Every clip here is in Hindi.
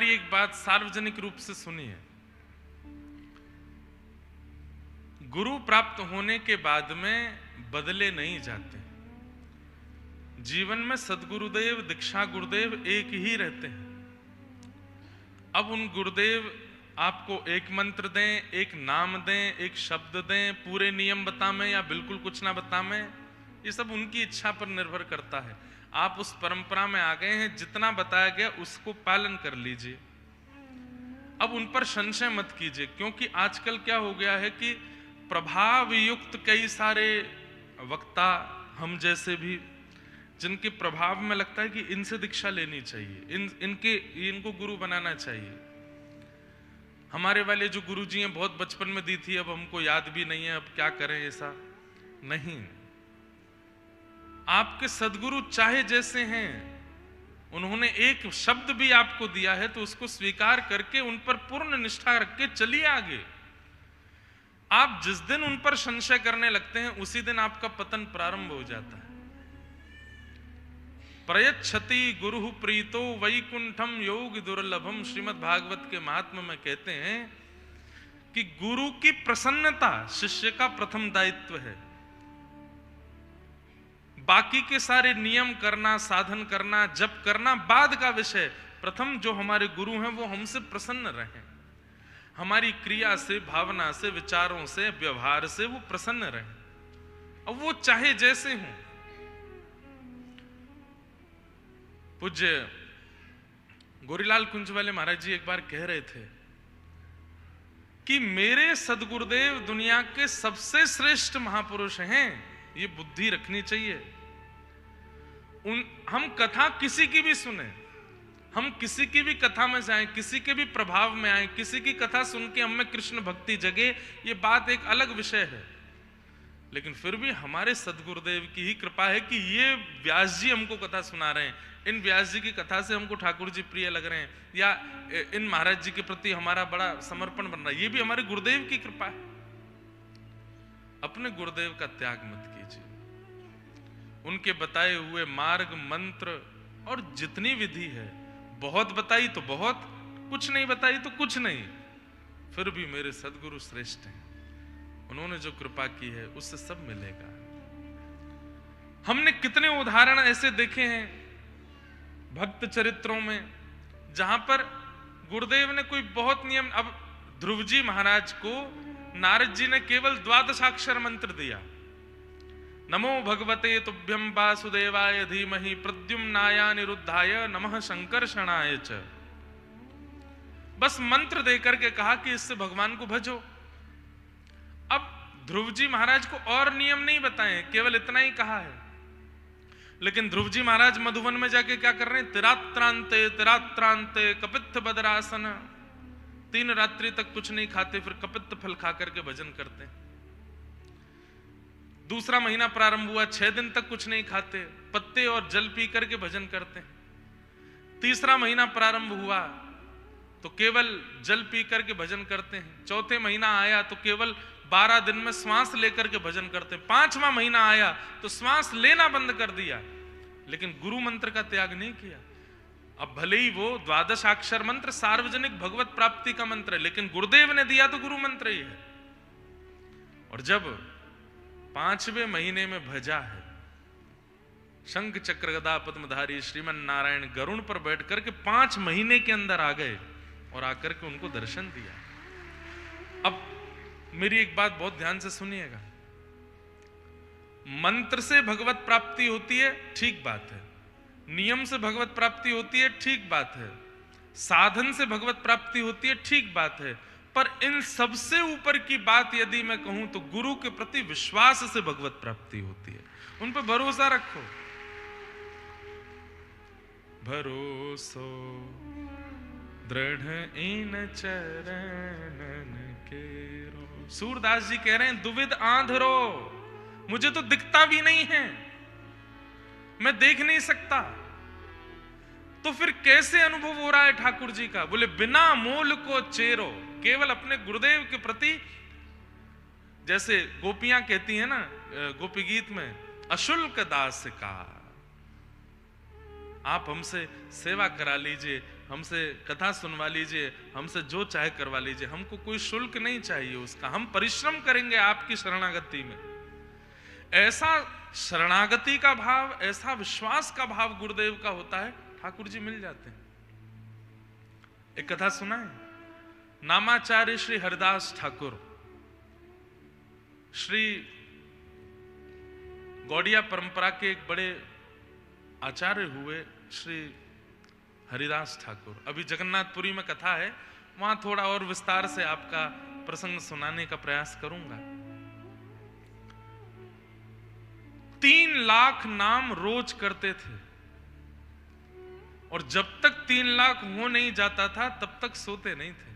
हमारी एक बात सार्वजनिक रूप से सुनिए। गुरु प्राप्त होने के बाद में बदले नहीं जाते। जीवन में सद्गुरुदेव, दीक्षा गुरुदेव एक ही रहते हैं। अब उन गुरुदेव आपको एक मंत्र दें, एक नाम दें, एक शब्द दें, पूरे नियम बतावें या बिल्कुल कुछ ना बतावें, ये सब उनकी इच्छा पर निर्भर करता है। आप उस परंपरा में आ गए हैं, जितना बताया गया उसको पालन कर लीजिए। अब उन पर संशय मत कीजिए, क्योंकि आजकल क्या हो गया है कि प्रभाव युक्त कई सारे वक्ता, हम जैसे भी, जिनके प्रभाव में लगता है कि इनसे दीक्षा लेनी चाहिए, इनको गुरु बनाना चाहिए। हमारे वाले जो गुरुजी हैं बहुत बचपन में दी थी, अब हमको याद भी नहीं है, अब क्या करें। ऐसा नहीं, आपके सदगुरु चाहे जैसे हैं, उन्होंने एक शब्द भी आपको दिया है तो उसको स्वीकार करके उन पर पूर्ण निष्ठा रख के चलिए आगे। आप जिस दिन उन पर संशय करने लगते हैं उसी दिन आपका पतन प्रारंभ हो जाता है। प्रयच्छति गुरु प्रीतो वैकुंठम योग दुर्लभम, श्रीमद् भागवत के महात्म्य में कहते हैं कि गुरु की प्रसन्नता शिष्य का प्रथम दायित्व है। बाकी के सारे नियम करना, साधन करना, जप करना बाद का विषय। प्रथम जो हमारे गुरु हैं वो हमसे प्रसन्न रहें, हमारी क्रिया से, भावना से, विचारों से, व्यवहार से वो प्रसन्न रहें। अब वो चाहे जैसे हों। पूज्य गोरीलाल कुंज वाले महाराज जी एक बार कह रहे थे कि मेरे सदगुरुदेव दुनिया के सबसे श्रेष्ठ महापुरुष हैं। ये बुद्धि रखनी चाहिए। हम कथा किसी की भी सुने, हम किसी की भी कथा में जाएं, किसी के भी प्रभाव में आए, किसी की कथा सुन के हम में कृष्ण भक्ति जगे, ये बात एक अलग विषय है। लेकिन फिर भी हमारे सदगुरुदेव की ही कृपा है कि ये व्यास जी हमको कथा सुना रहे हैं। इन व्यास जी की कथा से हमको ठाकुर जी प्रिय लग रहे हैं, या इन महाराज जी के प्रति हमारा बड़ा समर्पण बन रहा है। ये भी हमारे गुरुदेव की कृपा है। अपने गुरुदेव का त्याग मत कीजिए। उनके बताए हुए मार्ग, मंत्र और जितनी विधि है, बहुत बताई तो बहुत, कुछ नहीं बताई तो कुछ नहीं, फिर भी मेरे सदगुरु श्रेष्ठ हैं। उन्होंने जो कृपा की है उससे सब मिलेगा। हमने कितने उदाहरण ऐसे देखे हैं भक्त चरित्रों में, जहां पर गुरुदेव ने कोई बहुत नियम। अब ध्रुव जी महाराज को नारद जी ने केवल 12 मंत्र दिया। नमो भगवते तुभ्यं वासुदेवाय धीमहि प्रद्युम्नाय निरुद्धाय नमः संकर्षणाय च। बस मंत्र देकर के कहा कि इससे भगवान को भजो। अब ध्रुव जी महाराज को और नियम नहीं बताए, केवल इतना ही कहा है। लेकिन ध्रुव जी महाराज मधुवन में जाके क्या कर रहे हैं? तिरात्रांते तिरात्रांते कपित्थ बदरासन, 3 रात्रि तक कुछ नहीं खाते, फिर कपित्थ फल खा करके भजन करते हैं। दूसरा महीना प्रारंभ हुआ, 6 दिन तक कुछ नहीं खाते, पत्ते और जल पी करके भजन करते हैं। तीसरा महीना प्रारंभ हुआ तो केवल जल पी करके भजन करते हैं। चौथे महीना आया तो केवल 12 दिन में श्वास लेकर के भजन करते हैं। 5वां महीना आया तो श्वास लेना बंद कर दिया, लेकिन गुरु मंत्र का त्याग नहीं किया। अब भले ही वो 12 मंत्र सार्वजनिक भगवत प्राप्ति का मंत्र है, लेकिन गुरुदेव ने दिया तो गुरु मंत्र ही है। और जब 5वें महीने में भजा है, शंख चक्र गदा पद्मधारी श्रीमन नारायण गरुण पर बैठ करके 5 महीने के अंदर आ गए और आकर के उनको दर्शन दिया। अब मेरी एक बात बहुत ध्यान से सुनिएगा। मंत्र से भगवत प्राप्ति होती है, ठीक बात है। नियम से भगवत प्राप्ति होती है, ठीक बात है। साधन से भगवत प्राप्ति होती है, ठीक बात है। पर इन सबसे ऊपर की बात यदि मैं कहूं तो गुरु के प्रति विश्वास से भगवत प्राप्ति होती है। उन पर भरोसा रखो। भरोसो दृढ़ इन चरणन केरो। सूरदास जी कह रहे हैं, दुविध आंधरो, मुझे तो दिखता भी नहीं है, मैं देख नहीं सकता, तो फिर कैसे अनुभव हो रहा है ठाकुर जी का? बोले बिना मोल को चेरो। केवल अपने गुरुदेव के प्रति, जैसे गोपियां कहती हैं ना गोपी गीत में, अशुल्क दास का, आप हमसे सेवा करा लीजिए, हमसे कथा सुनवा लीजिए, हमसे जो चाहे करवा लीजिए, हमको कोई शुल्क नहीं चाहिए उसका, हम परिश्रम करेंगे आपकी शरणागति में। ऐसा शरणागति का भाव, ऐसा विश्वास का भाव गुरुदेव का होता है, ठाकुर जी मिल जाते हैं। एक कथा सुना है, नामाचार्य श्री हरिदास ठाकुर, श्री गौड़िया परंपरा के एक बड़े आचार्य हुए श्री हरिदास ठाकुर। अभी जगन्नाथपुरी में कथा है, वहां थोड़ा और विस्तार से आपका प्रसंग सुनाने का प्रयास करूंगा। 3 लाख नाम रोज करते थे, और जब तक 3 लाख हो नहीं जाता था तब तक सोते नहीं थे।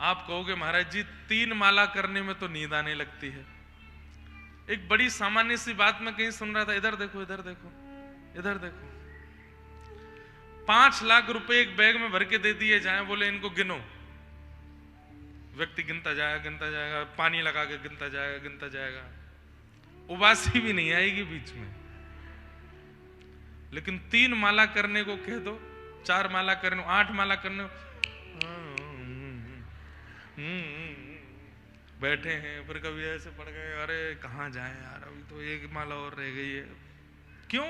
आप कहोगे महाराज जी 3 माला करने में तो नींद आने लगती है। एक बड़ी सामान्य सी बात मैं कहीं सुन रहा था, इधर देखो इधर देखो इधर देखो, 5 लाख रुपए एक बैग में भर के दे दिए जाए, बोले इनको गिनो। व्यक्ति गिनता जाएगा, पानी लगा के गिनता जाएगा, उबासी भी नहीं आएगी बीच में। लेकिन 3 माला करने को कह दो, 4 माला करने, 8 माला करने को, बैठे हैं, फिर कभी ऐसे पड़ गए, अरे कहां जाए यार, अभी तो 1 माला और रह गई है। क्यों?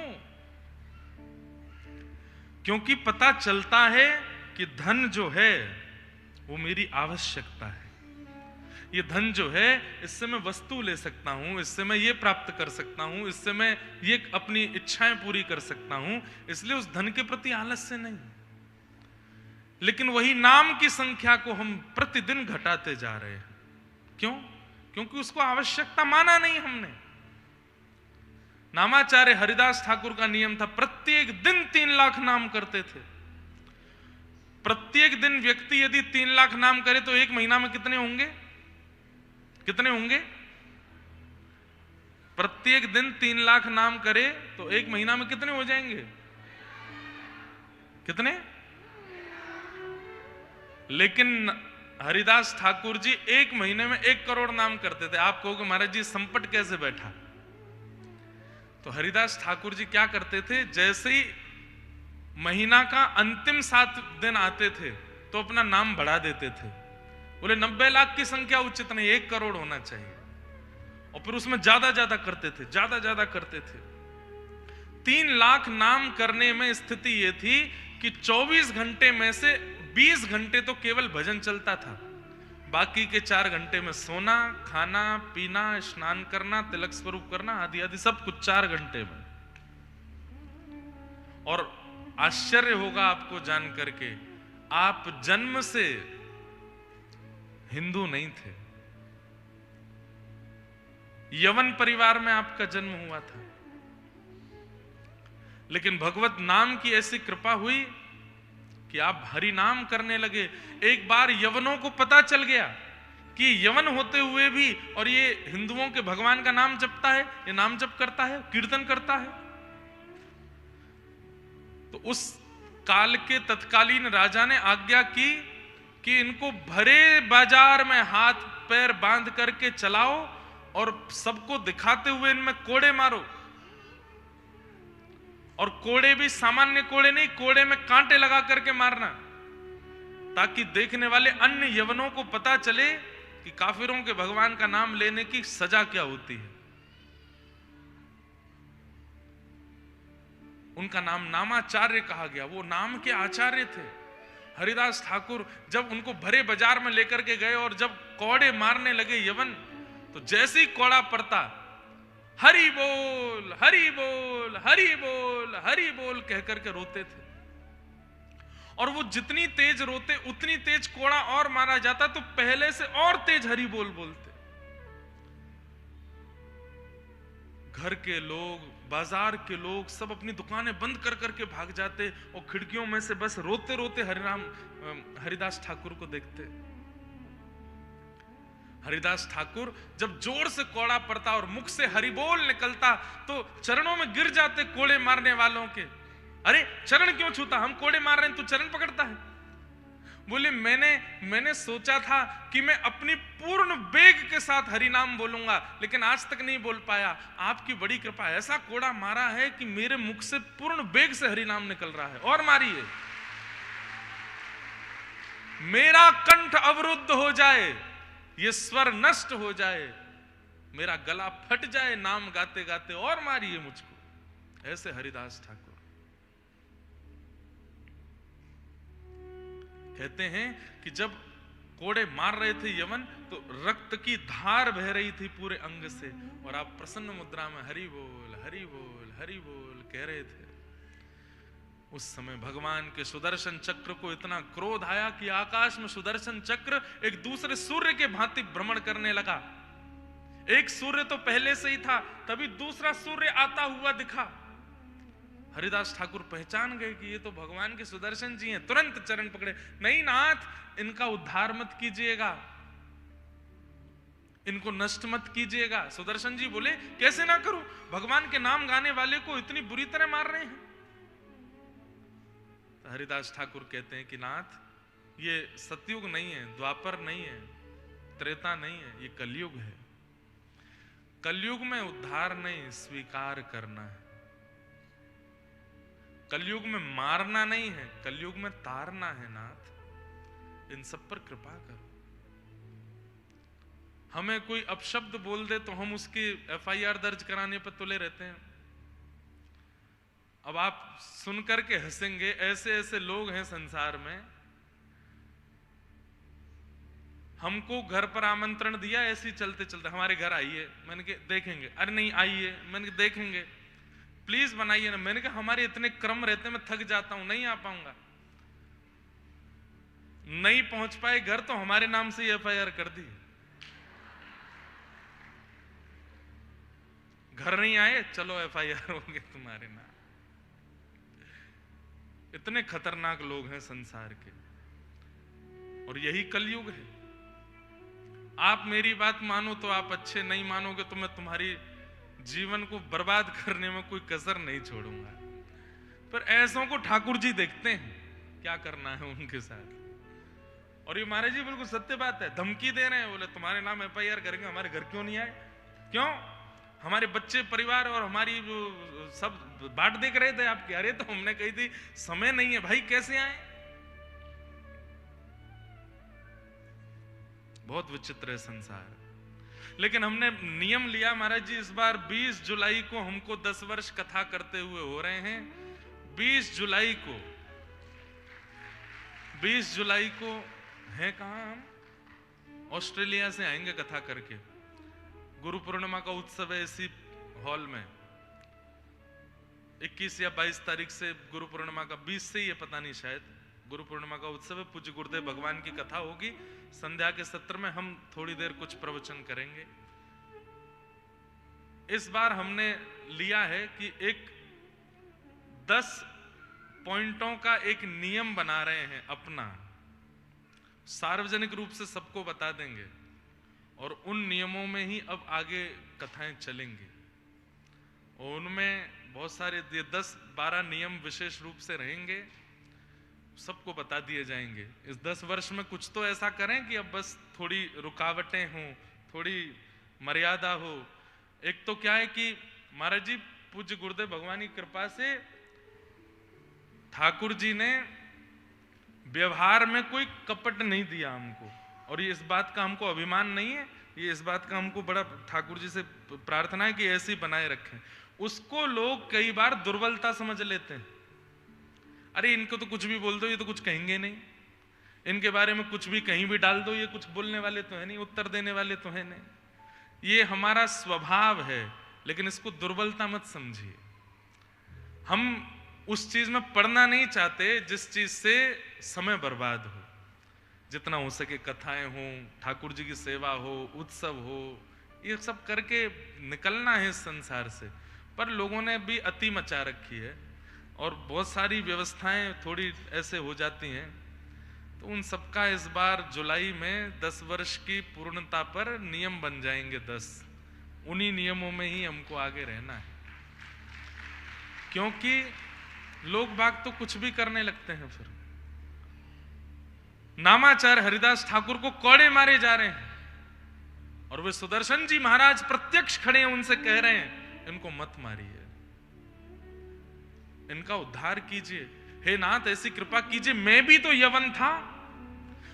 क्योंकि पता चलता है कि धन जो है वो मेरी आवश्यकता है। ये धन जो है, इससे मैं वस्तु ले सकता हूं, इससे मैं ये प्राप्त कर सकता हूं, इससे मैं ये अपनी इच्छाएं पूरी कर सकता हूं, इसलिए उस धन के प्रति आलस्य नहीं। लेकिन वही नाम की संख्या को हम प्रतिदिन घटाते जा रहे हैं। क्यों? क्योंकि उसको आवश्यकता माना नहीं हमने। नामाचार्य हरिदास ठाकुर का नियम था, प्रत्येक दिन 3 लाख नाम करते थे। प्रत्येक दिन व्यक्ति यदि 3 लाख नाम करे तो 1 महीना में कितने होंगे? कितने होंगे? प्रत्येक दिन 3 लाख नाम करे तो 1 महीना में कितने हो जाएंगे? कितने? लेकिन हरिदास ठाकुर जी 1 महीने में 1 करोड़ नाम करते थे। आप कहोगे महाराज जी संपट कैसे बैठा? तो हरिदास ठाकुर जी क्या करते थे, जैसे ही महीना का अंतिम 7 दिन आते थे तो अपना नाम बढ़ा देते थे। बोले 90 लाख की संख्या उचित नहीं, 1 करोड़ होना चाहिए। और फिर उसमें ज्यादा ज्यादा करते थे, ज्यादा ज्यादा करते थे। 3 लाख नाम करने में स्थिति यह थी कि 24 घंटे में से 20 घंटे तो केवल भजन चलता था, बाकी के 4 घंटे में सोना, खाना, पीना, स्नान करना, तिलक स्वरूप करना, आदि आदि सब कुछ 4 घंटे में। और आश्चर्य होगा आपको जान करके, आप जन्म से हिंदू नहीं थे, यवन परिवार में आपका जन्म हुआ था, लेकिन भगवत नाम की ऐसी कृपा हुई कि आप हरि नाम करने लगे। एक बार यवनों को पता चल गया कि यवन होते हुए भी और ये हिंदुओं के भगवान का नाम जपता है, ये नाम जप करता है, कीर्तन करता है। तो उस काल के तत्कालीन राजा ने आज्ञा की कि इनको भरे बाजार में हाथ पैर बांध करके चलाओ और सबको दिखाते हुए इनमें कोड़े मारो। और कोड़े भी सामान्य कोड़े नहीं, कोड़े में कांटे लगा करके मारना, ताकि देखने वाले अन्य यवनों को पता चले कि काफिरों के भगवान का नाम लेने की सजा क्या होती है। उनका नाम नामाचार्य कहा गया, वो नाम के आचार्य थे। हरिदास ठाकुर जब उनको भरे बाजार में लेकर के गए और जब कोड़े मारने लगे यवन, तो जैसे ही कोड़ा पड़ता, हरि बोल हरि बोल हरि बोल हरि बोल कह करके रोते थे। और वो जितनी तेज रोते उतनी तेज कोड़ा और मारा जाता, तो पहले से और तेज हरि बोल बोलते। घर के लोग, बाजार के लोग सब अपनी दुकानें बंद कर करके भाग जाते और खिड़कियों में से बस रोते रोते हरिदास ठाकुर को देखते। हरिदास ठाकुर जब जोर से कोड़ा पड़ता और मुख से हरि बोल निकलता तो चरणों में गिर जाते कोड़े मारने वालों के। अरे चरण क्यों छूता, हम कोड़े मार रहे हैं, तू चरण पकड़ता है। बोले मैंने सोचा था कि मैं अपनी पूर्ण वेग के साथ हरि नाम बोलूंगा, लेकिन आज तक नहीं बोल पाया। आपकी बड़ी कृपा, ऐसा कोड़ा मारा है कि मेरे मुख से पूर्ण वेग से हरि नाम निकल रहा है। और मारिए, मेरा कंठ अवरुद्ध हो जाए, ये स्वर नष्ट हो जाए, मेरा गला फट जाए नाम गाते गाते, और मारिए मुझको। ऐसे हरिदास ठाकुर कहते हैं कि जब कोड़े मार रहे थे यवन, तो रक्त की धार बह रही थी पूरे अंग से, और आप प्रसन्न मुद्रा में हरि बोल हरि बोल हरि बोल कह रहे थे। उस समय भगवान के सुदर्शन चक्र को इतना क्रोध आया कि आकाश में सुदर्शन चक्र एक दूसरे सूर्य के भांति भ्रमण करने लगा। एक सूर्य तो पहले से ही था, तभी दूसरा सूर्य आता हुआ दिखा। हरिदास ठाकुर पहचान गए कि ये तो भगवान के सुदर्शन जी हैं। तुरंत चरण पकड़े, नहीं नाथ, इनका उद्धार मत कीजिएगा, इनको नष्ट मत कीजिएगा। सुदर्शन जी बोले, कैसे ना करूं, भगवान के नाम गाने वाले को इतनी बुरी तरह मार रहे हैं। तो हरिदास ठाकुर कहते हैं कि नाथ, ये सतयुग नहीं है, द्वापर नहीं है, त्रेता नहीं है, ये कलयुग है। कलयुग में उद्धार नहीं, स्वीकार करना है। कलयुग में मारना नहीं है, कलयुग में तारना है। नाथ, इन सब पर कृपा करो। हमें कोई अपशब्द बोल दे तो हम उसकी FIR दर्ज कराने पर तुले रहते हैं। अब आप सुनकर के हंसेंगे, ऐसे ऐसे लोग हैं संसार में। हमको घर पर आमंत्रण दिया, ऐसे ही चलते चलते, हमारे घर आइए, मैंने कहा देखेंगे। अरे नहीं आइए, मैंने कहा देखेंगे, प्लीज बनाइए ना। मैंने कहा हमारे इतने क्रम रहते, मैं थक जाता हूं, नहीं आ पाऊंगा। नहीं पहुंच पाए घर तो हमारे नाम से FIR कर दी। घर नहीं आए, चलो FIR हो गए तुम्हारे नाम। इतने खतरनाक लोग हैं संसार के, और यही कलयुग है। आप मेरी बात मानो तो आप अच्छे, नहीं मानोगे तो मैं तुम्हारी जीवन को बर्बाद करने में कोई कसर नहीं छोड़ूंगा। पर ऐसों को ठाकुर जी देखते हैं, क्या करना है उनके साथ। और ये महाराज जी बिल्कुल सत्य बात है, धमकी दे रहे हैं। बोले तुम्हारे नाम FIR करेंगे, हमारे घर क्यों नहीं आए? क्यों? हमारे बच्चे, परिवार और हमारी जो सब बाट देख रहे थे आपकी। अरे तो हमने कही थी समय नहीं है भाई, कैसे आए? बहुत विचित्र है संसार। लेकिन हमने नियम लिया महाराज जी, इस बार 20 जुलाई को हमको 10 वर्ष कथा करते हुए हो रहे हैं। 20 जुलाई को, 20 जुलाई को है कहां? हम ऑस्ट्रेलिया से आएंगे कथा करके। गुरु पूर्णिमा का उत्सव है इसी हॉल में। 21 या 22 तारीख से गुरु पूर्णिमा का, 20 से ही है, पता नहीं, शायद गुरु पूर्णिमा का उत्सव है। पूज्य गुरुदेव भगवान की कथा होगी। संध्या के सत्र में हम थोड़ी देर कुछ प्रवचन करेंगे। इस बार हमने लिया है कि एक 10 पॉइंटों का एक नियम बना रहे हैं अपना, सार्वजनिक रूप से सबको बता देंगे, और उन नियमों में ही अब आगे कथाएं चलेंगी। और उनमें बहुत सारे 10-12 नियम विशेष रूप से रहेंगे, सबको बता दिए जाएंगे। इस 10 वर्ष में कुछ तो ऐसा करें कि अब बस थोड़ी रुकावटें हों, थोड़ी मर्यादा हो। एक तो क्या है कि महाराज जी पूज्य गुरुदेव भगवान की कृपा से ठाकुर जी ने व्यवहार में कोई कपट नहीं दिया हमको, और ये इस बात का हमको अभिमान नहीं है, ये इस बात का हमको बड़ा ठाकुर जी से प्रार्थना है कि ऐसे ही बनाए रखें। उसको लोग कई बार दुर्बलता समझ लेते हैं। अरे इनको तो कुछ भी बोल दो, ये तो कुछ कहेंगे नहीं, इनके बारे में कुछ भी कहीं भी डाल दो, ये कुछ बोलने वाले तो है नहीं, उत्तर देने वाले तो है नहीं। ये हमारा स्वभाव है, लेकिन इसको दुर्बलता मत समझिए। हम उस चीज में पढ़ना नहीं चाहते जिस चीज से समय बर्बाद हो। जितना हो सके कथाएं हो, ठाकुर जी की सेवा हो, उत्सव हो, ये सब करके निकलना है इस संसार से। पर लोगों ने भी अति मचा रखी है, और बहुत सारी व्यवस्थाएं थोड़ी ऐसे हो जाती हैं। तो उन सबका इस बार जुलाई में 10 वर्ष की पूर्णता पर नियम बन जाएंगे 10। उन्हीं नियमों में ही हमको आगे रहना है, क्योंकि लोग बाग तो कुछ भी करने लगते हैं। फिर नामाचार्य हरिदास ठाकुर को कोड़े मारे जा रहे हैं और वे सुदर्शन जी महाराज प्रत्यक्ष खड़े हैं, उनसे कह रहे हैं इनको मत मारिए, इनका उद्धार कीजिए, हे नाथ ऐसी कृपा कीजिए। मैं भी तो यवन था,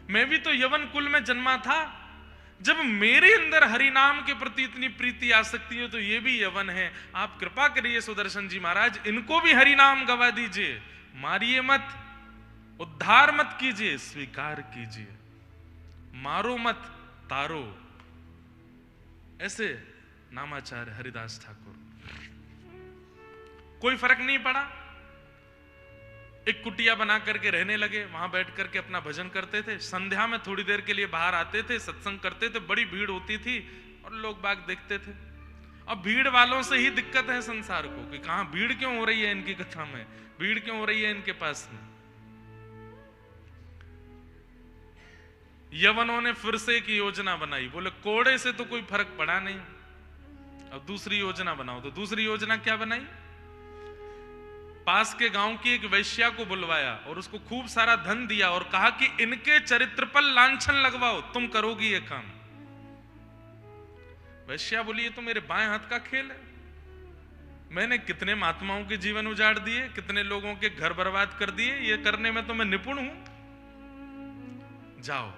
मैं भी तो यवन कुल में जन्मा था, जब मेरे अंदर हरि नाम के प्रति इतनी प्रीति आ सकती है तो ये भी यवन है, आप कृपा करिए सुदर्शन जी महाराज, इनको भी हरि नाम गवा दीजिए, मारिए मत, उद्धार मत कीजिए, स्वीकार कीजिए, मारो मत, तारो। ऐसे नामाचार्य हरिदास ठाकुर। कोई फर्क नहीं पड़ा, एक कुटिया बना करके रहने लगे, वहां बैठ करके अपना भजन करते थे, संध्या में थोड़ी देर के लिए बाहर आते थे, सत्संग करते थे, बड़ी भीड़ होती थी और लोग बाग देखते थे। अब भीड़ वालों से ही दिक्कत है संसार को कि कहां भीड़ क्यों हो रही है इनकी कथा में, भीड़ क्यों हो रही है इनके पास में। यवनों ने फिर से एक योजना बनाई, बोले कोड़े से तो कोई फर्क पड़ा नहीं, अब दूसरी योजना बनाओ। तो दूसरी योजना क्या बनाई, पास के गांव की एक वैश्या को बुलवाया और उसको खूब सारा धन दिया और कहा कि इनके चरित्र पर लांछन लगवाओ, तुम करोगी ये काम। वैश्या बोली ये तो मेरे बाएं हाथ का खेल है, मैंने कितने महात्माओं के जीवन उजाड़ दिए, कितने लोगों के घर बर्बाद कर दिए, ये करने में तो मैं निपुण हूं। जाओ।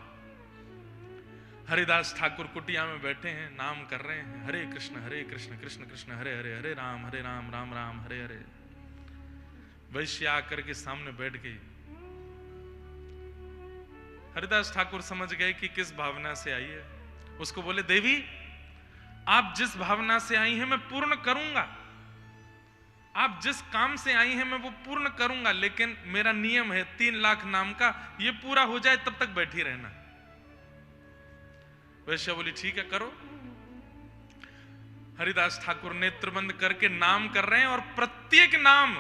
हरिदास ठाकुर कुटिया में बैठे हैं, नाम कर रहे हैं, हरे कृष्ण कृष्ण कृष्ण हरे हरे, हरे राम राम राम हरे हरे। वैश्य आकर के सामने बैठ गई। हरिदास ठाकुर समझ गए कि किस भावना से आई है। उसको बोले देवी आप जिस भावना से आई हैं मैं पूर्ण करूंगा, आप जिस काम से आई हैं मैं वो पूर्ण करूंगा, लेकिन मेरा नियम है 3 लाख नाम का, ये पूरा हो जाए तब तक बैठी रहना। वैश्या बोली ठीक है करो। हरिदास ठाकुर नेत्र बंद करके नाम कर रहे हैं और प्रत्येक नाम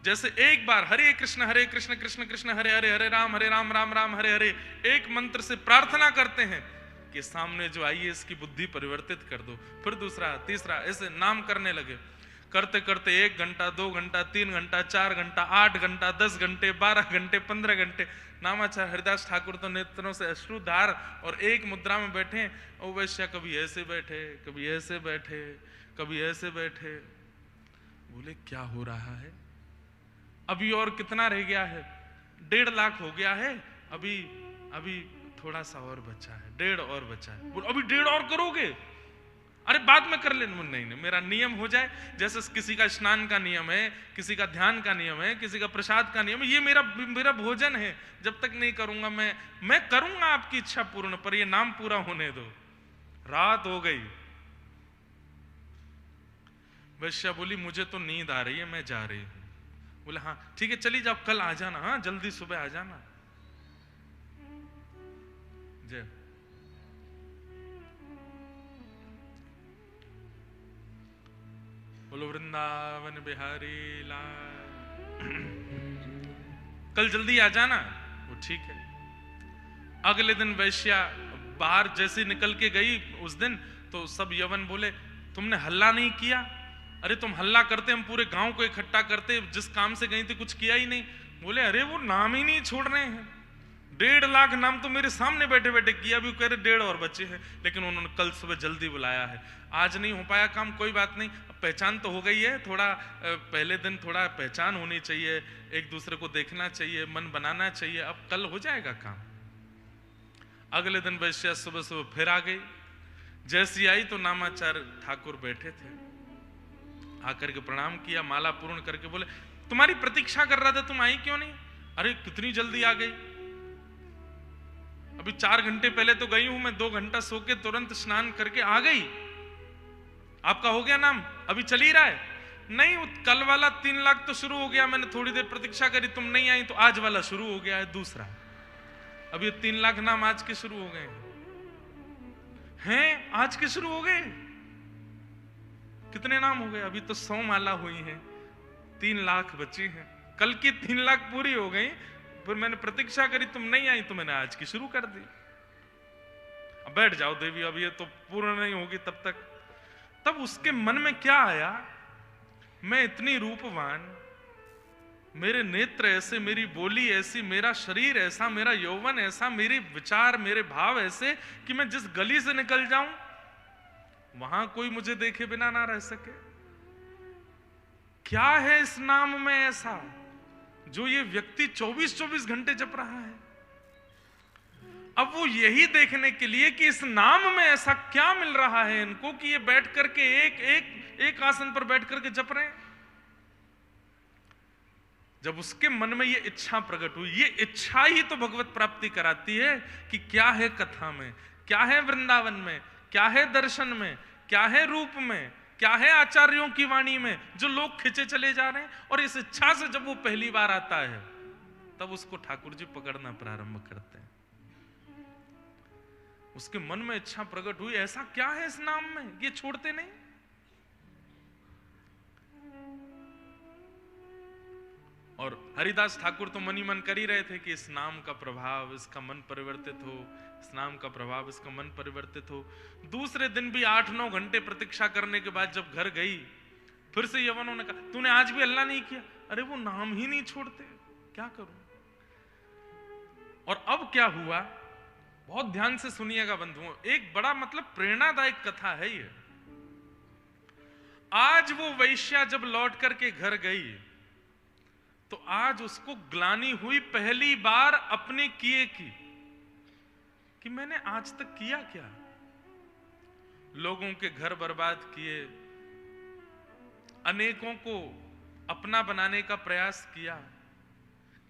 जैसे एक बार हरे कृष्ण कृष्ण कृष्ण हरे हरे, हरे राम राम राम हरे हरे, एक मंत्र से प्रार्थना करते हैं कि सामने जो आई है इसकी बुद्धि परिवर्तित कर दो। फिर दूसरा तीसरा ऐसे नाम करने लगे। करते करते 1 घंटा 2 घंटा 3 घंटा 4 घंटा 8 घंटा 10 घंटे 12 घंटे 15 घंटे नामाचार्य हरिदास ठाकुर तो नेत्रों से अश्रुधार और एक मुद्रा में बैठे। और वैश्य कभी ऐसे बैठे, कभी ऐसे बैठे, कभी ऐसे बैठे। बोले क्या हो रहा है, अभी और कितना रह गया है, 1.5 लाख हो गया है, अभी अभी थोड़ा सा और बचा है, 1.5 और बचा है। बोल अभी 1.5 और करोगे, अरे बाद में कर लेना। नहीं नहीं मेरा नियम हो जाए, जैसे किसी का स्नान का नियम है, किसी का ध्यान का नियम है, किसी का प्रसाद का नियम है, ये मेरा भोजन है, जब तक नहीं करूंगा मैं करूंगा आपकी इच्छा पूर्ण, पर ये नाम पूरा होने दो। रात हो गई। वैश्या बोली मुझे तो नींद आ रही है, मैं जा रही हूं। बोले हाँ ठीक है चली जाओ, कल आ जाना, हाँ जल्दी सुबह आ जाना। जय बोलो वृंदावन बिहारी लाल। कल जल्दी आ जाना। वो ठीक है। अगले दिन वैश्या बाहर जैसे निकल के गई उस दिन, तो सब यवन बोले तुमने हल्ला नहीं किया। अरे तुम हल्ला करते हम पूरे गांव को इकट्ठा करते, जिस काम से गई थी कुछ किया ही नहीं। बोले अरे वो नाम ही नहीं छोड़ रहे हैं, 1.5 लाख नाम तो मेरे सामने बैठे बैठे किया, अभी कह रहे 1.5 और बचे हैं। लेकिन उन्होंने कल सुबह जल्दी बुलाया है, आज नहीं हो पाया काम, कोई बात नहीं, पहचान तो हो गई है, थोड़ा पहले दिन थोड़ा पहचान होनी चाहिए, एक दूसरे को देखना चाहिए, मन बनाना चाहिए, अब कल हो जाएगा काम। अगले दिन वैश्या सुबह सुबह फिर आ गई। जैसी आई तो नामाचार्य ठाकुर बैठे थे, आकर के प्रणाम किया, माला पूर्ण करके बोले तुम्हारी प्रतीक्षा कर रहा था, तुम आई क्यों नहीं? अरे कितनी जल्दी आ गई, अभी 4 घंटे पहले तो गई हूं मैं, 2 घंटा सो के तुरंत स्नान करके आ गई। आपका हो गया नाम, अभी चल ही रहा है? नहीं, कल वाला 3 लाख तो शुरू हो गया, मैंने थोड़ी देर प्रतीक्षा करी, तुम नहीं आई, तो आज वाला शुरू हो गया है दूसरा। अब ये 3 लाख नाम आज के शुरू हो गए हैं, आज के शुरू हो गए। कितने नाम हो गए? अभी तो 100 माला हुई हैं, 3 लाख बची हैं, कल की 3 लाख पूरी हो गई, फिर मैंने प्रतीक्षा करी, तुम नहीं आई, तो मैंने आज की शुरू कर दी। अब बैठ जाओ देवी, अब ये तो पूर्ण नहीं होगी तब तक। तब उसके मन में क्या आया, मैं इतनी रूपवान, मेरे नेत्र ऐसे, मेरी बोली ऐसी, मेरा शरीर ऐसा, मेरा यौवन ऐसा, मेरे विचार, मेरे भाव ऐसे कि मैं जिस गली से निकल जाऊं वहां कोई मुझे देखे बिना ना रह सके। क्या है इस नाम में ऐसा जो ये व्यक्ति 24-24 घंटे जप रहा है? अब वो यही देखने के लिए कि इस नाम में ऐसा क्या मिल रहा है इनको कि ये बैठ करके एक आसन पर बैठ करके जप रहे हैं। जब उसके मन में ये इच्छा प्रकट हुई, ये इच्छा ही तो भगवत प्राप्ति कराती है कि क्या है कथा में, क्या है वृंदावन में, क्या है दर्शन में, क्या है रूप में, क्या है आचार्यों की वाणी में, जो लोग खिंचे चले जा रहे हैं। और इस इच्छा से जब वो पहली बार आता है तब उसको ठाकुर जी पकड़ना प्रारंभ करते हैं। उसके मन में इच्छा प्रकट हुई, ऐसा क्या है इस नाम में, ये छोड़ते नहीं। और हरिदास ठाकुर तो मन ही मन कर ही रहे थे कि इस नाम का प्रभाव इसका मन परिवर्तित हो, इस नाम का प्रभाव इसका मन परिवर्तित हो। दूसरे दिन भी 8-9 घंटे प्रतीक्षा करने के बाद जब घर गई, फिर से यवनों ने कहा तूने आज भी अल्लाह नहीं किया। अरे वो नाम ही नहीं छोड़ते, क्या करूं। और अब क्या हुआ, बहुत ध्यान से सुनिएगा बंधुओं, एक बड़ा मतलब प्रेरणादायक कथा है ये। आज वो वैश्या जब लौट करके घर गई तो आज उसको ग्लानि हुई पहली बार अपने किए की, कि मैंने आज तक किया क्या। लोगों के घर बर्बाद किए, अनेकों को अपना बनाने का प्रयास किया।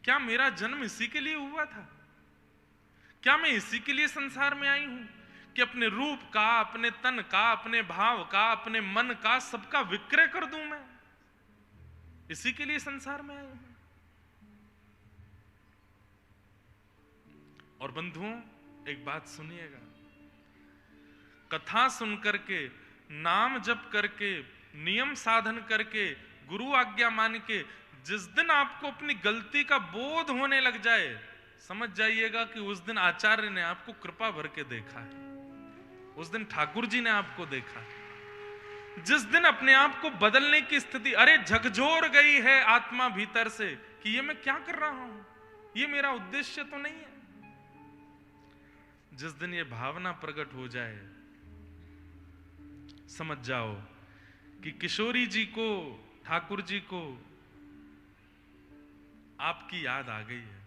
क्या मेरा जन्म इसी के लिए हुआ था? क्या मैं इसी के लिए संसार में आई हूं कि अपने रूप का, अपने तन का, अपने भाव का, अपने मन का सबका विक्रय कर दूं मैं? इसी के लिए संसार में आई हूं। और बंधुओं एक बात सुनिएगा, कथा सुन करके, नाम जप करके, नियम साधन करके, गुरु आज्ञा मान के जिस दिन आपको अपनी गलती का बोध होने लग जाए, समझ जाइएगा कि उस दिन आचार्य ने आपको कृपा भर के देखा है, उस दिन ठाकुर जी ने आपको देखा है। जिस दिन अपने आप को बदलने की स्थिति, अरे झकझोर गई है आत्मा भीतर से कि ये मैं क्या कर रहा हूं, ये मेरा उद्देश्य तो नहीं है, जिस दिन ये भावना प्रकट हो जाए, समझ जाओ कि किशोरी जी को, ठाकुर जी को आपकी याद आ गई है।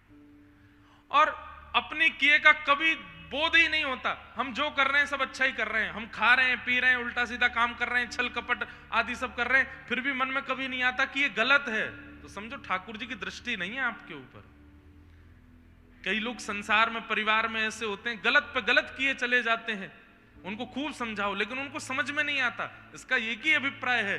और अपने किए का कभी बोध ही नहीं होता। हम जो कर रहे हैं सब अच्छा ही कर रहे हैं, हम खा रहे हैं, पी रहे हैं, उल्टा सीधा काम कर रहे हैं, छल कपट आदि सब कर रहे हैं, फिर भी मन में कभी नहीं आता कि ये गलत है। तो समझो ठाकुर जी की दृष्टि नहीं है आपके ऊपर। कई लोग संसार में, परिवार में ऐसे होते हैं, गलत पे गलत किए चले जाते हैं, उनको खूब समझाओ लेकिन उनको समझ में नहीं आता। इसका एक ही अभिप्राय है,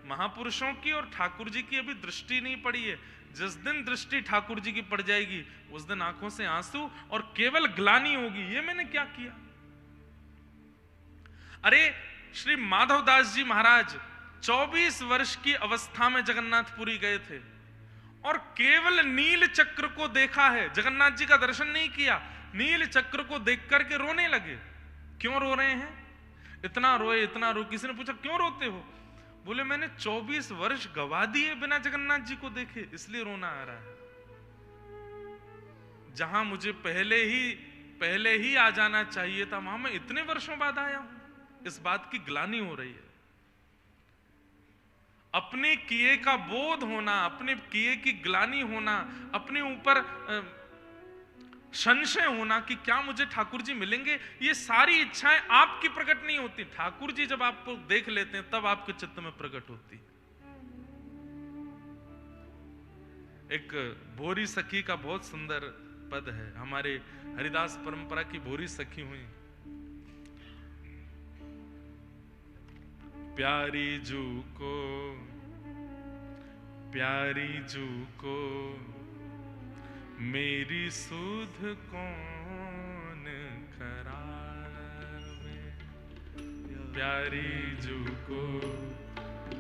महापुरुषों की और ठाकुर जी की अभी दृष्टि नहीं पड़ी है। जिस दिन दृष्टि ठाकुर जी की पड़ जाएगी उस दिन आंखों से आंसू और केवल ग्लानि होगी, ये मैंने क्या किया। अरे श्री माधवदास जी महाराज 24 वर्ष की अवस्था में जगन्नाथपुरी गए थे और केवल नील चक्र को देखा है, जगन्नाथ जी का दर्शन नहीं किया, नील चक्र को देख करके रोने लगे। क्यों रो रहे हैं? इतना रोए, इतना रो। किसी ने पूछा क्यों रोते हो? बोले मैंने 24 वर्ष गवा दिए बिना जगन्नाथ जी को देखे, इसलिए रोना आ रहा है। जहां मुझे पहले ही आ जाना चाहिए था, वहां मैं इतने वर्षों बाद आया हूं, इस बात की ग्लानि हो रही है। अपने किए का बोध होना, अपने किए की ग्लानि होना, अपने ऊपर संशय होना कि क्या मुझे ठाकुर जी मिलेंगे, ये सारी इच्छाएं आपकी प्रकट नहीं होती। ठाकुर जी जब आपको देख लेते हैं तब आपके चित्त में प्रकट होती है। एक भोरी सखी का बहुत सुंदर पद है, हमारे हरिदास परंपरा की भोरी सखी हुई। प्यारी जू को मेरी सुध कौन करावे, प्यारी जू को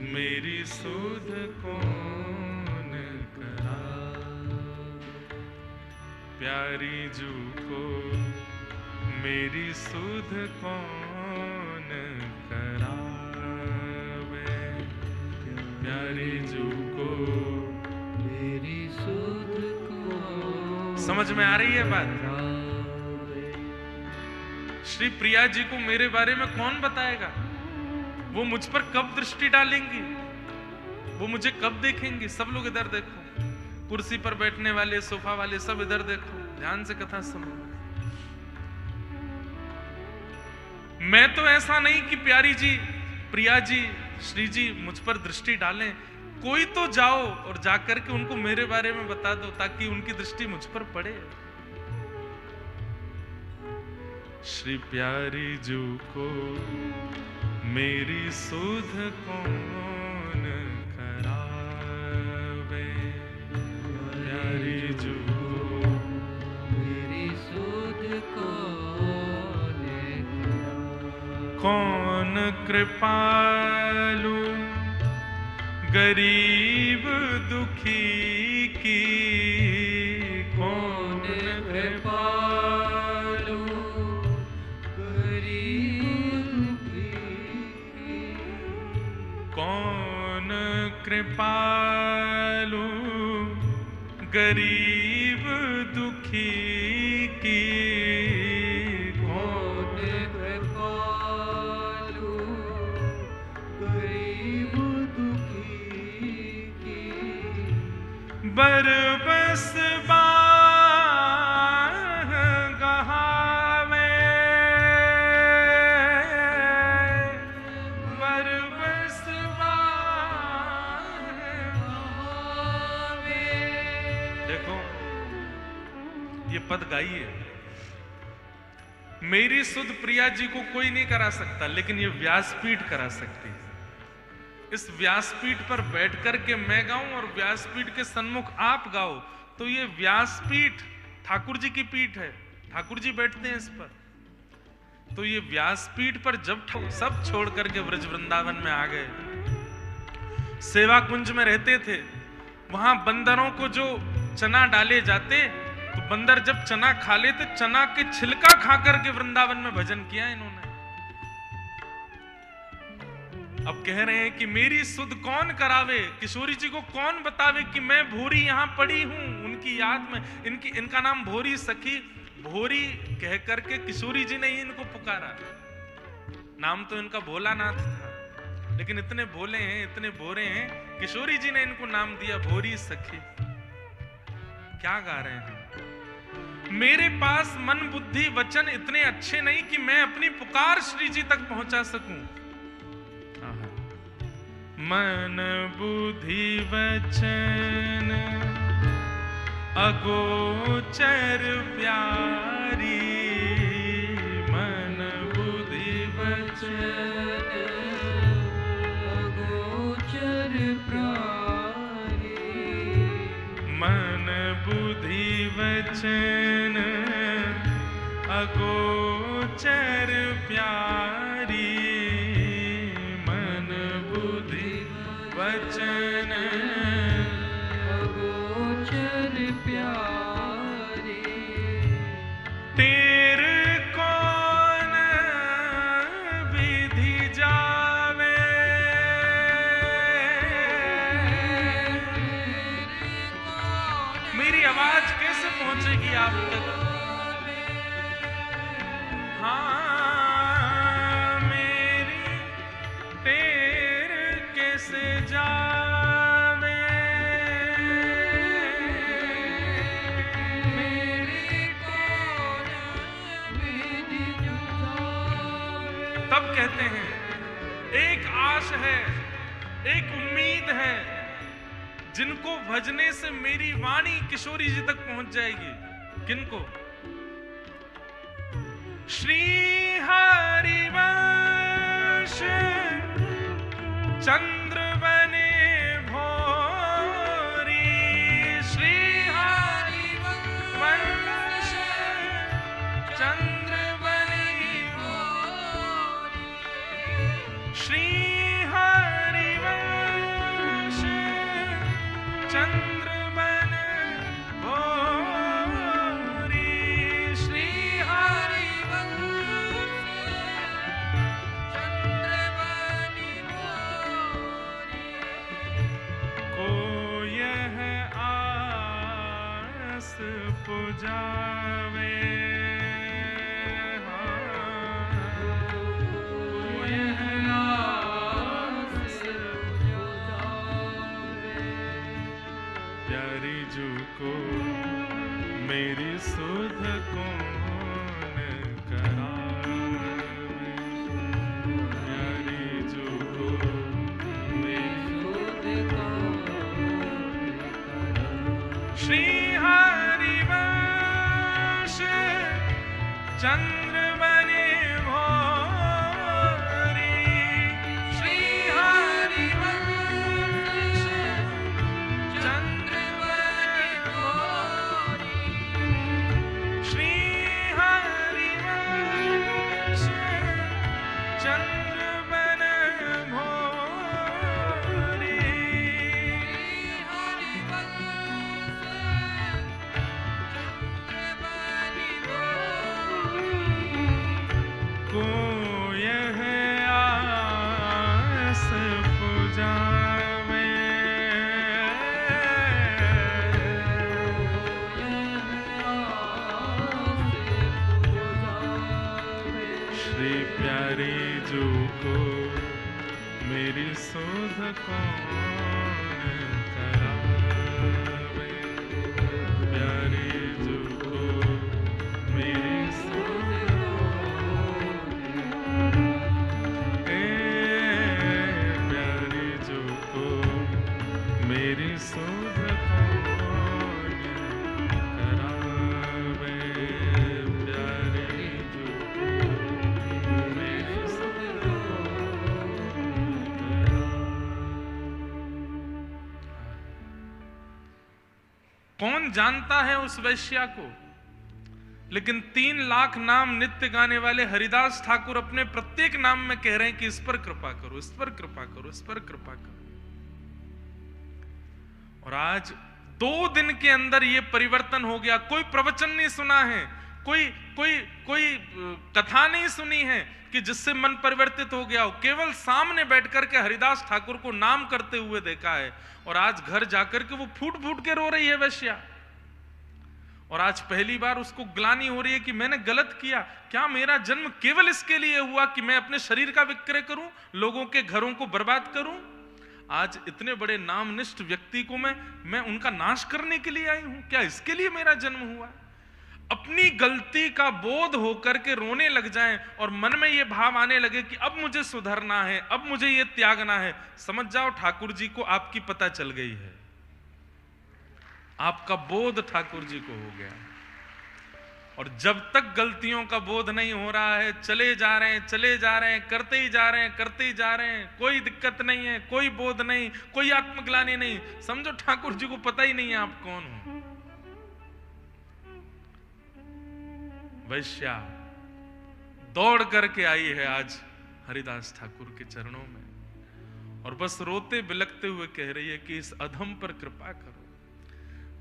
मेरी सुध कौन करावे, प्यारी जू को मेरी सुध कौन करावे, प्यारी जू को मेरी समझ में आ रही है बात? श्री प्रिया जी को मेरे बारे में कौन बताएगा? वो मुझ पर कब दृष्टि डालेंगी? वो मुझे कब देखेंगी? सब लोग इधर देखो, कुर्सी पर बैठने वाले, सोफा वाले, सब इधर देखो, ध्यान से कथा सुनो। मैं तो ऐसा नहीं कि प्यारी जी, प्रिया जी, श्री जी मुझ पर दृष्टि डालें। कोई तो जाओ और जाकर के उनको मेरे बारे में बता दो, ताकि उनकी दृष्टि मुझ पर पड़े। श्री प्यारी जी को मेरी सुध कौन करावे? प्यारी जी को मेरी सुध कौन कृपालु गरीब दुखी की, कौन कृपालु गरीब दुखी, कौन कृपालु गरीब दुखी की, कौन कृपालु गरीब बरबस बाह गहावे, बरबस बाह गहावे। देखो ये पद गाइए। मेरी सुध प्रिया जी को कोई नहीं करा सकता, लेकिन ये व्यासपीठ करा सकती है। इस व्यासपीठ पर बैठ करके मैं गाऊं और व्यासपीठ के सन्मुख आप गाओ, तो ये व्यासपीठ ठाकुर जी की पीठ है, ठाकुर जी बैठते हैं इस पर। तो ये व्यासपीठ पर जब सब छोड़ करके ब्रज वृंदावन में आ गए, सेवा कुंज में रहते थे, वहां बंदरों को जो चना डाले जाते, तो बंदर जब चना खा लेते, चना के छिलका खा करके वृंदावन में भजन किया इन्होंने। अब कह रहे हैं कि मेरी सुध कौन करावे? किशोरी जी को कौन बतावे कि मैं भोरी यहां पड़ी हूं उनकी याद में। इनका नाम भोरी सखी, भोरी कह करके किशोरी जी ने ही इनको पुकारा। नाम तो इनका भोलानाथ था, लेकिन इतने भोले हैं, इतने भोरे हैं, किशोरी जी ने इनको नाम दिया भोरी सखी। क्या गा रहे हैं? मेरे पास मन बुद्धि वचन इतने अच्छे नहीं कि मैं अपनी पुकार श्री जी तक पहुंचा सकूं। मन बुद्धि वचन अगोचर प्यारी, मन बुद्धि वचन अगोचर प्यारी, मन बुद्धि वचन अगोचर प्यारी, वचन अगोचर प्यारी। तेरे कौन विधि जावे, मेरी आवाज कैसे पहुंचेगी आप तक? हाँ मेरी तेरे कैसे जावे, मेरी कौन विधि जावे। तब कहते हैं एक आश है, एक उम्मीद है, जिनको भजने से मेरी वाणी किशोरी जी तक पहुंच जाएगी। किनको? श्री हरिवंश चंद्र बने भोरी, श्री हरिवंश चंद्र बने भोरी, श्री हरिवंश चंद्र बन भोरी, श्री हरिवंश चंद्र बन भोरी। पुजावे, प्यारी जू को मेरी सुध कौन करावे, प्यारी जू को मेरी सुध कौन करावे। श्री हरिवंश चंद्र बने भोरी, श्री हरिवंश चंद्र बने भोरी, श्री हरिवंश चंद्र बने भोरी, को यह आस पुजावे, श्री प्यारी जू को मेरी सुध कौन करावे, प्यारी जू को मेरी सुध प्यारी जू को मेरी सुध कौन करावे, प्यारी जू को मेरी सुध कौन करावे। कौन जानता है उस वैश्या को, लेकिन 3 लाख नाम नित्य गाने वाले हरिदास ठाकुर अपने प्रत्येक नाम में कह रहे हैं कि इस पर कृपा करो, इस पर कृपा करो, इस पर कृपा करो। और आज 2 दिन के अंदर ये परिवर्तन हो गया। कोई प्रवचन नहीं सुना है, कोई कथा नहीं सुनी है कि जिससे मन परिवर्तित हो गया हो। केवल सामने बैठकर के हरिदास ठाकुर को नाम करते हुए देखा है, और आज घर जाकर के वो फूट फूट के रो रही है वैश्या। और आज पहली बार उसको ग्लानि हो रही है कि मैंने गलत किया। क्या मेरा जन्म केवल इसके लिए हुआ कि मैं अपने शरीर का विक्रय करूं, लोगों के घरों को बर्बाद करूं? आज इतने बड़े नामनिष्ठ व्यक्ति को मैं उनका नाश करने के लिए आई हूं? क्या इसके लिए मेरा जन्म हुआ? अपनी गलती का बोध होकर के रोने लग जाएं और मन में ये भाव आने लगे कि अब मुझे सुधरना है, अब मुझे ये त्यागना है। समझ जाओ ठाकुर जी को आपकी पता चल गई है, आपका बोध ठाकुर जी को हो गया। और जब तक गलतियों का बोध नहीं हो रहा है, चले जा रहे हैं, चले जा रहे हैं, करते ही जा रहे हैं, करते ही जा रहे हैं, कोई दिक्कत नहीं है, कोई बोध नहीं, कोई आत्मग्लानि नहीं, समझो ठाकुर जी को पता ही नहीं है आप कौन हो। वैश्या दौड़ करके आई है आज हरिदास ठाकुर के चरणों में, और बस रोते बिलखते हुए कह रही है कि इस अधम पर कृपा करो,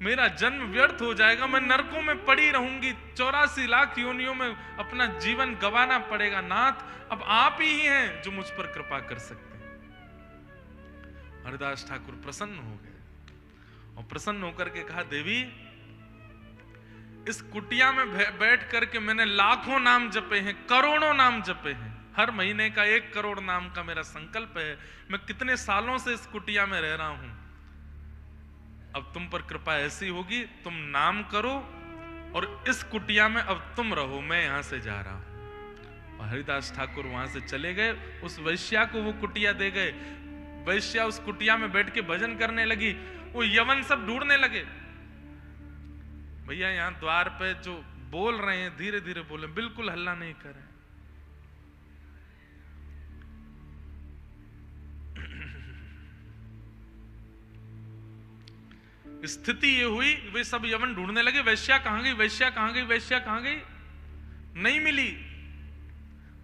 मेरा जन्म व्यर्थ हो जाएगा, मैं नरकों में पड़ी रहूंगी, 84 लाख योनियों में अपना जीवन गंवाना पड़ेगा। नाथ, अब आप ही हैं जो मुझ पर कृपा कर सकते हैं। हरिदास ठाकुर प्रसन्न हो गए और प्रसन्न होकर के कहा, देवी, इस कुटिया में बैठ करके मैंने लाखों नाम जपे हैं, करोड़ों नाम जपे हैं, हर महीने का 1 करोड़ नाम का मेरा संकल्प है। मैं कितने सालों से इस कुटिया में रह रहा हूं। अब तुम पर कृपा ऐसी होगी, तुम नाम करो और इस कुटिया में अब तुम रहो, मैं यहां से जा रहा हूं। और हरिदास ठाकुर वहां से चले गए, उस वैश्या को वो कुटिया दे गए। वैश्या उस कुटिया में बैठ के भजन करने लगी। वो यवन सब ढूंढने लगे, भैया यहां द्वार पे जो बोल रहे हैं धीरे धीरे बोले, बिल्कुल हल्ला नहीं करें। स्थिति ये हुई, वे सब यवन ढूंढने लगे, वैश्या कहां गई, वैश्या कहां गई, वैश्या कहां गई, नहीं मिली।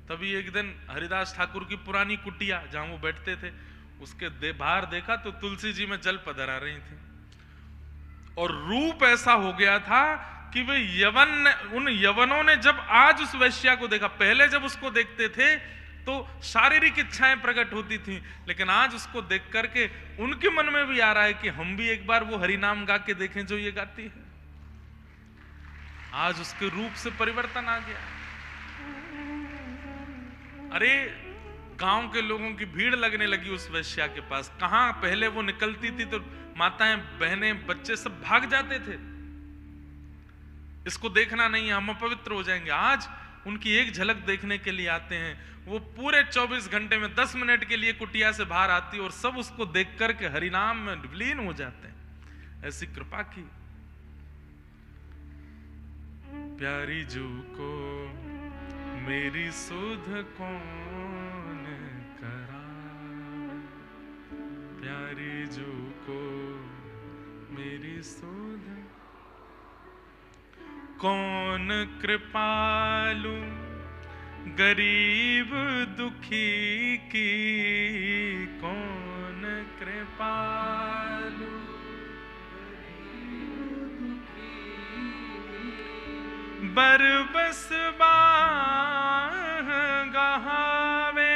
तभी एक दिन हरिदास ठाकुर की पुरानी कुटिया जहां वो बैठते थे, उसके बाहर देखा तो तुलसी जी में जल पधरा रही थी, और रूप ऐसा हो गया था कि वे उन यवनों ने जब आज उस वैश्या को देखा, पहले जब उसको देखते थे तो शारीरिक इच्छाएं प्रकट होती थी, लेकिन आज उसको देख करके उनके मन में भी आ रहा है कि हम भी एक बार वो हरिनाम गा के देखें जो ये गाती है। आज उसके रूप से परिवर्तन आ गया। अरे गांव के लोगों की भीड़ लगने लगी उस वैश्या के पास। कहां पहले वो निकलती थी तो माताएं, बहनें, बच्चे सब भाग जाते थे, इसको देखना नहीं है, हम अपवित्र हो जाएंगे। आज उनकी एक झलक देखने के लिए आते हैं। वो पूरे 24 घंटे में 10 मिनट के लिए कुटिया से बाहर आती और सब उसको देख करके हरिनाम में विलीन हो जाते हैं। ऐसी कृपा की। प्यारी जू को मेरी सुध कौन करा, प्यारी जू को मेरी सुध कौन कृपालु, गरीब दुखी की कौन कृपालु, बरबस बाह गहावे,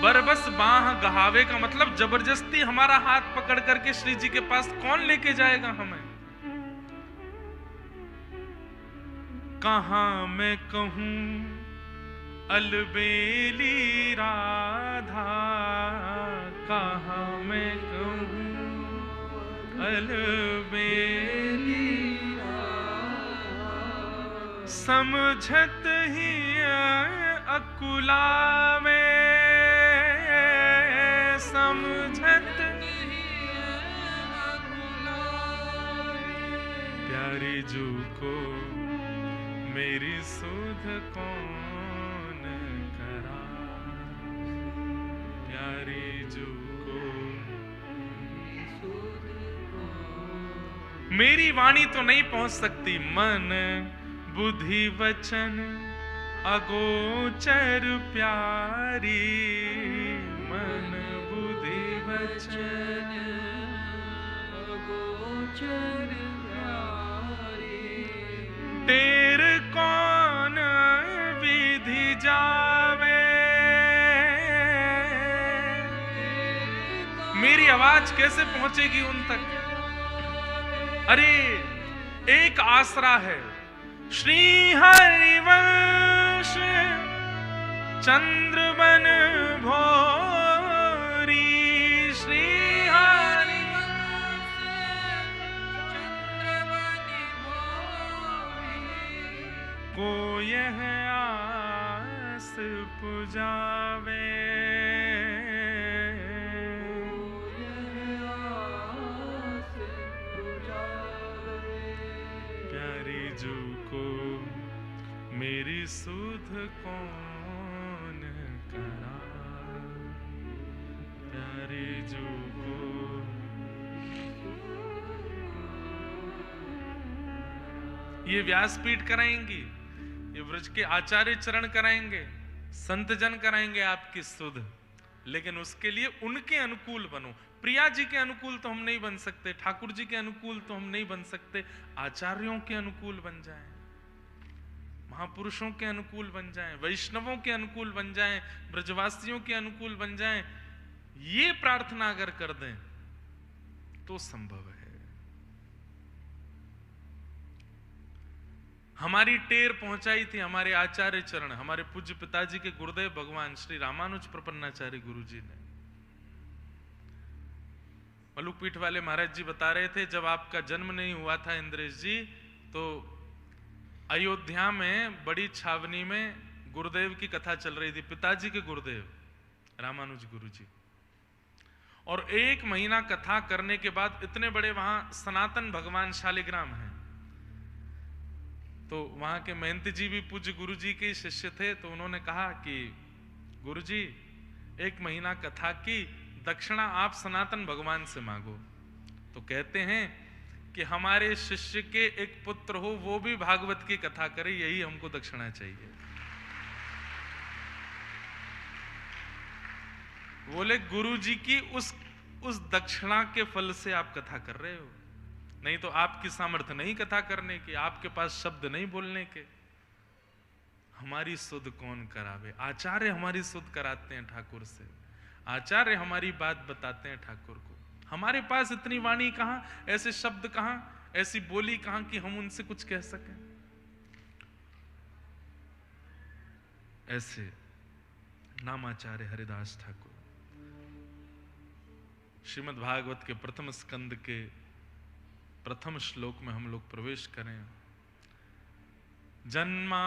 बरबस बाह गहावे का मतलब जबरदस्ती हमारा हाथ पकड़ करके श्री जी के पास कौन लेके जाएगा हमें। कहां मैं कहूं अलबेली राधा, कहां मैं कहूं अलबेली राधा, समझत ही अकुलावे, समझत प्यारी जू को मेरी सुध कौन करा, प्यारी जू को मेरी वाणी तो नहीं पहुंच सकती, मन बुद्धि वचन अगोचर प्यारी, मन बुद्धि वचन अगोचर प्यारी, टेर कौन विधि जावे, मेरी आवाज कैसे पहुंचेगी उन तक। अरे एक आसरा है, श्री हरिवंश चंद्रबन भोरी, श्री हरिवंश चंद्रबन भोरी, को यह आस पुजावे, प्यारी जू को मेरी सुध कौन करा, प्यारी जू को। ये व्यासपीठ कराएंगी, ये व्रज के आचार्य चरण कराएंगे, संत जन कराएंगे आपकी सुध, लेकिन उसके लिए उनके अनुकूल बनो। प्रिया जी के अनुकूल तो हम नहीं बन सकते, ठाकुर जी के अनुकूल तो हम नहीं बन सकते, आचार्यों के अनुकूल बन जाएं, महापुरुषों के अनुकूल बन जाएं, वैष्णवों के अनुकूल बन जाएं, ब्रजवासियों के अनुकूल बन जाएं। ये प्रार्थना अगर कर दें तो संभव है। हमारी टेर पहुंचाई थी हमारे आचार्य चरण, हमारे पूज्य पिताजी के गुरुदेव भगवान श्री रामानुज प्रपन्नाचार्य गुरु जी ने। मलुक पीठ वाले महाराज जी बता रहे थे, जब आपका जन्म नहीं हुआ था इंद्रेश जी, तो अयोध्या में बड़ी छावनी में गुरुदेव की कथा चल रही थी, पिताजी के गुरुदेव रामानुज गुरु जी। और 1 महीना कथा करने के बाद इतने बड़े वहां सनातन भगवान शालिग्राम हैं, तो वहां के महंत जी भी पूज्य गुरु जी के शिष्य थे, तो उन्होंने कहा कि गुरु जी 1 महीना कथा की दक्षिणा आप सनातन भगवान से मांगो। तो कहते हैं कि हमारे शिष्य के एक पुत्र हो, वो भी भागवत की कथा करे, यही हमको दक्षिणा चाहिए। बोले गुरु जी की उस दक्षिणा के फल से आप कथा कर रहे हो, नहीं तो आपकी सामर्थ्य नहीं कथा करने की, आपके पास शब्द नहीं बोलने के। हमारी सुध कौन करावे? आचार्य हमारी सुध कराते हैं ठाकुर से, आचार्य हमारी बात बताते हैं ठाकुर को। हमारे पास इतनी वाणी कहां, ऐसे शब्द कहां, ऐसी बोली कहां कि हम उनसे कुछ कह सकें। ऐसे नामाचार्य हरिदास ठाकुर श्रीमद् भागवत के प्रथम स्कंद के प्रथम श्लोक में हम लोग प्रवेश करें। जन्मा